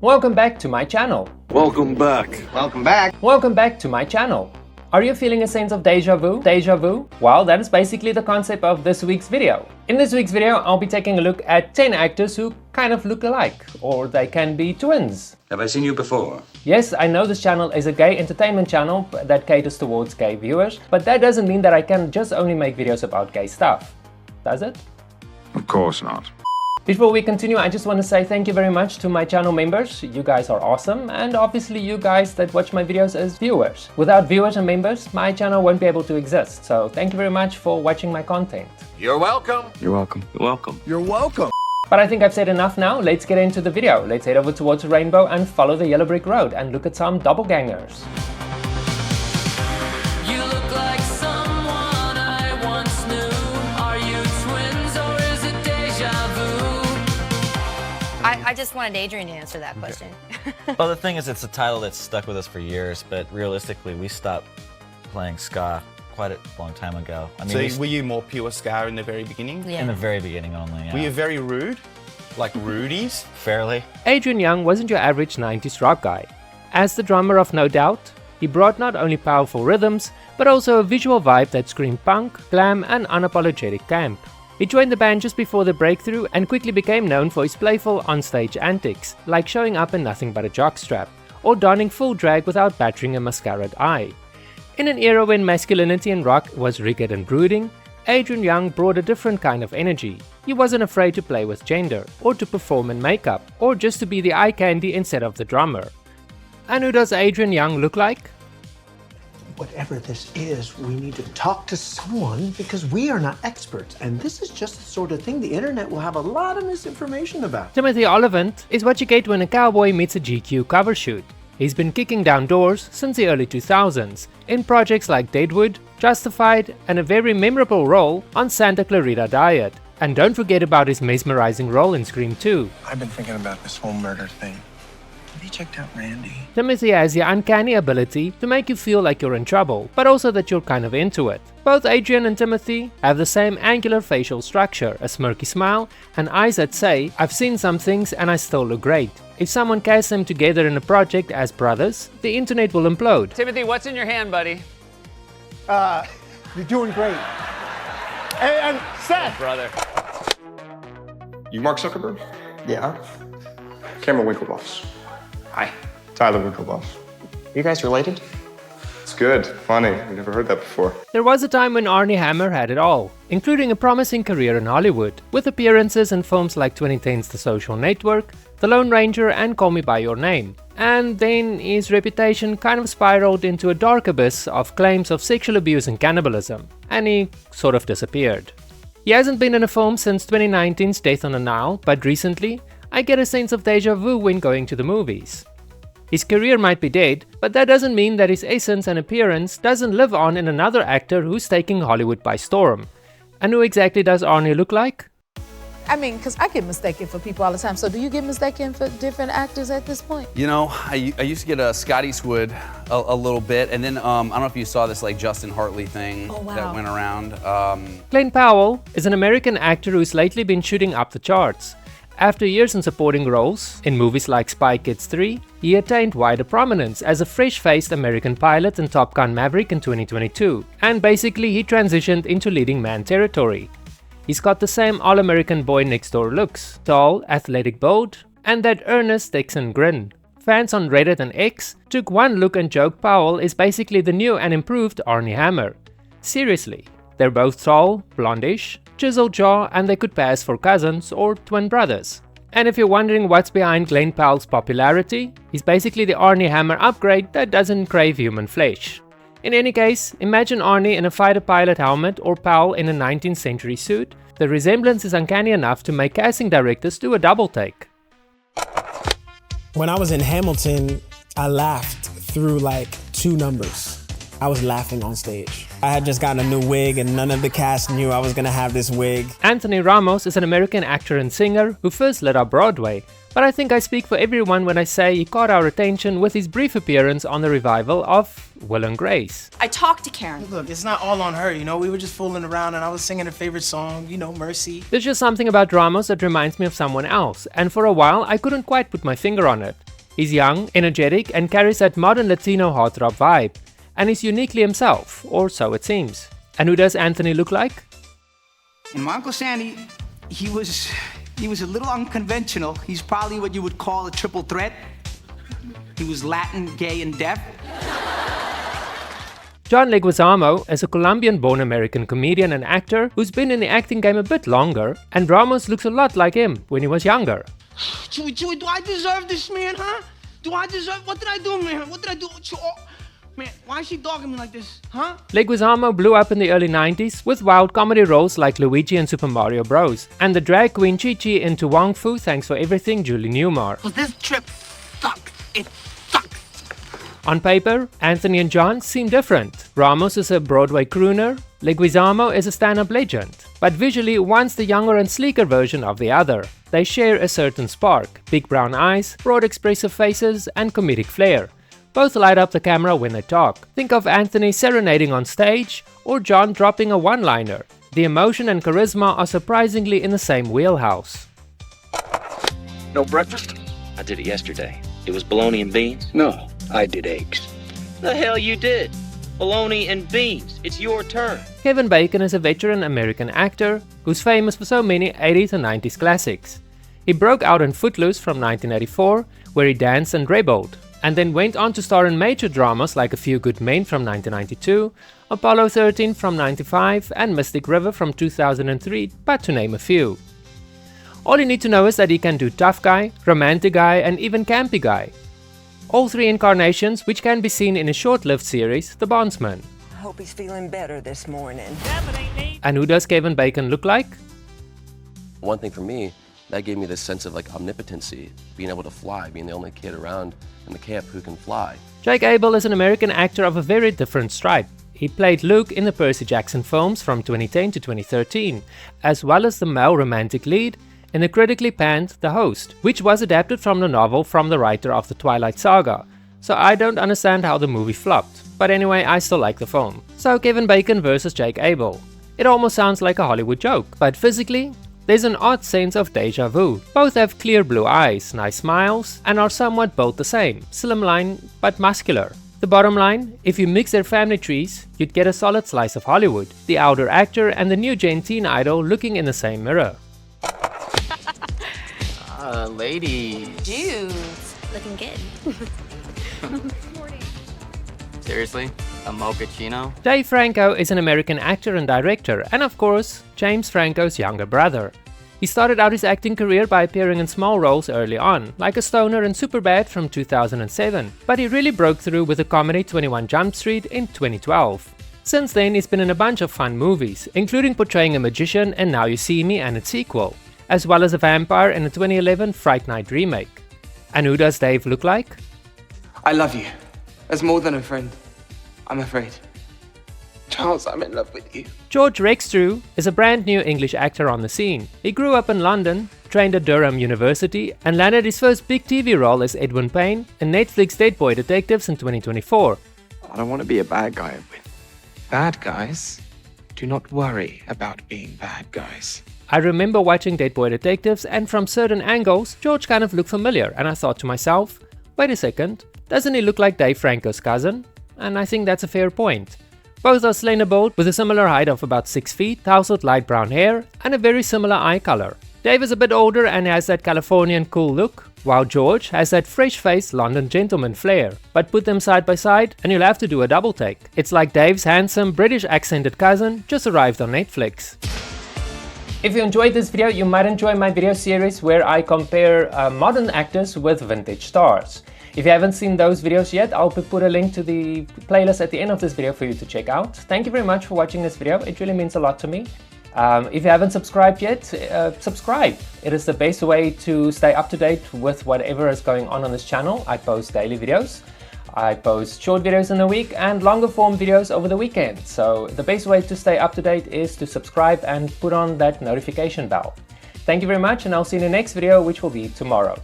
Welcome back to my channel. Welcome back. Welcome back. Welcome back to my channel. Are you feeling a sense of deja vu? Deja vu? Well, that is basically the concept of this week's video. In this week's video, I'll be taking a look at 10 actors who kind of look alike, or they can be twins. Have I seen you before? Yes, I know this channel is a gay entertainment channel that caters towards gay viewers, but that doesn't mean that I can just only make videos about gay stuff. Does it? Of course not. Before we continue, I just want to say thank you very much to my channel members. You guys are awesome, and obviously you guys that watch my videos as viewers. Without viewers and members, my channel won't be able to exist. So thank you very much for watching my content. You're welcome. You're welcome. You're welcome. You're welcome. But I think I've said enough now. Let's get into the video. Let's head over towards the rainbow and follow the yellow brick road and look at some doppelgangers. You look like someone I once knew. Are you twins or is it deja vu? I just wanted Adrian to answer that question. Well, the thing is, it's a title that's stuck with us for years, but realistically, we stopped playing ska quite a long time ago. I mean, So were you more pure ska in the very beginning? Yeah. in the very beginning only, yeah. Were you very rude? Like Rudy's? Fairly. Adrian Young wasn't your average 90s rock guy. As the drummer of No Doubt, he brought not only powerful rhythms, but also a visual vibe that screamed punk, glam and unapologetic camp. He joined the band just before the breakthrough and quickly became known for his playful onstage antics, like showing up in nothing but a jockstrap, or donning full drag without battering a mascaraed eye. In an era when masculinity in rock was rigid and brooding, Adrian Young brought a different kind of energy. He wasn't afraid to play with gender, or to perform in makeup, or just to be the eye candy instead of the drummer. And who does Adrian Young look like? Whatever this is, we need to talk to someone because we are not experts. And this is just the sort of thing the internet will have a lot of misinformation about. Timothy Olyphant is what you get when a cowboy meets a GQ cover shoot. He's been kicking down doors since the early 2000s, in projects like Deadwood, Justified, and a very memorable role on Santa Clarita Diet. And don't forget about his mesmerizing role in Scream 2. I've been thinking about this whole murder thing. Have you checked out Randy? Timothy has the uncanny ability to make you feel like you're in trouble, but also that you're kind of into it. Both Adrian and Timothy have the same angular facial structure, a smirky smile, and eyes that say, I've seen some things and I still look great. If someone casts them together in a project as brothers, the internet will implode. Timothy, what's in your hand, buddy? You're doing great. And Seth! Brother. You Mark Zuckerberg? Yeah. Cameron Winklevoss. Hi. Tyler Winklevoss. You guys related? It's good. Funny. I've never heard that before. There was a time when Armie Hammer had it all, including a promising career in Hollywood, with appearances in films like 2010's The Social Network, The Lone Ranger and Call Me By Your Name. And then his reputation kind of spiraled into a dark abyss of claims of sexual abuse and cannibalism, and he sort of disappeared. He hasn't been in a film since 2019's Death on the Nile, but recently, I get a sense of deja vu when going to the movies. His career might be dead, but that doesn't mean that his essence and appearance doesn't live on in another actor who's taking Hollywood by storm. And who exactly does Arnie look like? I mean, because I get mistaken for people all the time. So do you get mistaken for different actors at this point? You know, I used to get a Scott Eastwood a little bit, and then I don't know if you saw this like Justin Hartley thing that went around. Glen Powell is an American actor who's lately been shooting up the charts. After years in supporting roles in movies like Spy Kids 3, he attained wider prominence as a fresh-faced American pilot in Top Gun Maverick in 2022, and basically he transitioned into leading man territory. He's got the same all-American boy next door looks, tall, athletic build, and that earnest Texan grin. Fans on Reddit and X took one look and joked Powell is basically the new and improved Armie Hammer. Seriously, they're both tall, blondish, chiseled jaw, and they could pass for cousins or twin brothers. And if you're wondering what's behind Glen Powell's popularity, he's basically the Armie Hammer upgrade that doesn't crave human flesh. In any case, imagine Arnie in a fighter pilot helmet or Powell in a 19th century suit. The resemblance is uncanny enough to make casting directors do a double take. When I was in Hamilton, I laughed through like 2 numbers. I was laughing on stage. I had just gotten a new wig and none of the cast knew I was gonna have this wig. Anthony Ramos is an American actor and singer who first lit up Broadway, but I think I speak for everyone when I say he caught our attention with his brief appearance on the revival of Will and Grace. I talked to Karen. Look, it's not all on her, you know, we were just fooling around and I was singing her favorite song, you know, Mercy. There's just something about Ramos that reminds me of someone else, and for a while I couldn't quite put my finger on it. He's young, energetic, and carries that modern Latino heartthrob vibe. And he's uniquely himself, or so it seems. And who does Anthony look like? And my Uncle Sandy, he was a little unconventional. He's probably what you would call a triple threat. He was Latin, gay, and deaf. John Leguizamo is a Colombian-born American comedian and actor who's been in the acting game a bit longer, and Ramos looks a lot like him when he was younger. Chewy, do I deserve this, man, huh? Do I deserve... What did I do, man? What did I do? Man, why is she dogging me like this, huh? Leguizamo blew up in the early 90s with wild comedy roles like Luigi in Super Mario Bros. and the drag queen Chi-Chi into Wong Fu Thanks for Everything Julie Newmar. Well, this trip sucks. It sucks. On paper, Anthony and John seem different. Ramos is a Broadway crooner, Leguizamo is a stand-up legend. But visually, one's the younger and sleeker version of the other. They share a certain spark, big brown eyes, broad expressive faces, and comedic flair. Both light up the camera when they talk. Think of Anthony serenading on stage, or John dropping a one-liner. The emotion and charisma are surprisingly in the same wheelhouse. No breakfast? I did it yesterday. It was bologna and beans? No, I did eggs. The hell you did? Bologna and beans. It's your turn. Kevin Bacon is a veteran American actor who's famous for so many 80s and 90s classics. He broke out in Footloose from 1984, where he danced and rebelled, and then went on to star in major dramas like A Few Good Men from 1992, Apollo 13 from 95, and Mystic River from 2003, but to name a few. All you need to know is that he can do tough guy, romantic guy, and even campy guy. All three incarnations, which can be seen in a short-lived series, The Bondsman. I hope he's feeling better this morning. And who does Kevin Bacon look like? One thing for me, that gave me this sense of like omnipotency, being able to fly, being the only kid around in the camp who can fly. Jake Abel is an American actor of a very different stripe. He played Luke in the Percy Jackson films from 2010 to 2013, as well as the male romantic lead in the critically panned The Host, which was adapted from the novel from the writer of the Twilight Saga. So I don't understand how the movie flopped, but anyway, I still like the film. So Kevin Bacon versus Jake Abel. It almost sounds like a Hollywood joke, but physically, there's an odd sense of déjà vu. Both have clear blue eyes, nice smiles, and are somewhat built the same, slimline but muscular. The bottom line, if you mix their family trees, you'd get a solid slice of Hollywood, the elder actor and the new Gen teen idol looking in the same mirror. Ladies. Dudes, looking good. Seriously? A mochaccino? Dave Franco is an American actor and director, and of course, James Franco's younger brother. He started out his acting career by appearing in small roles early on, like a stoner in Superbad from 2007, but he really broke through with the comedy 21 Jump Street in 2012. Since then, he's been in a bunch of fun movies, including portraying a magician in Now You See Me and its sequel, as well as a vampire in the 2011 Fright Night remake. And who does Dave look like? I love you. As more than a friend. I'm afraid. Charles, I'm in love with you. George Rexstrew is a brand new English actor on the scene. He grew up in London, trained at Durham University, and landed his first big TV role as Edwin Payne in Netflix Dead Boy Detectives in 2024. I don't want to be a bad guy with bad guys. Do not worry about being bad guys. I remember watching Dead Boy Detectives, and from certain angles, George kind of looked familiar, and I thought to myself, wait a second, doesn't he look like Dave Franco's cousin? And I think that's a fair point. Both are slender built with a similar height of about 6 feet, tousled light brown hair, and a very similar eye color. Dave is a bit older and has that Californian cool look, while George has that fresh-faced London gentleman flair. But put them side by side and you'll have to do a double take. It's like Dave's handsome British accented cousin just arrived on Netflix. If you enjoyed this video, you might enjoy my video series where I compare modern actors with vintage stars. If you haven't seen those videos yet, I'll put a link to the playlist at the end of this video for you to check out. Thank you very much for watching this video. It really means a lot to me. If you haven't subscribed yet, subscribe. It is the best way to stay up to date with whatever is going on this channel. I post daily videos. I post short videos in the week and longer form videos over the weekend. So the best way to stay up to date is to subscribe and put on that notification bell. Thank you very much, and I'll see you in the next video, which will be tomorrow.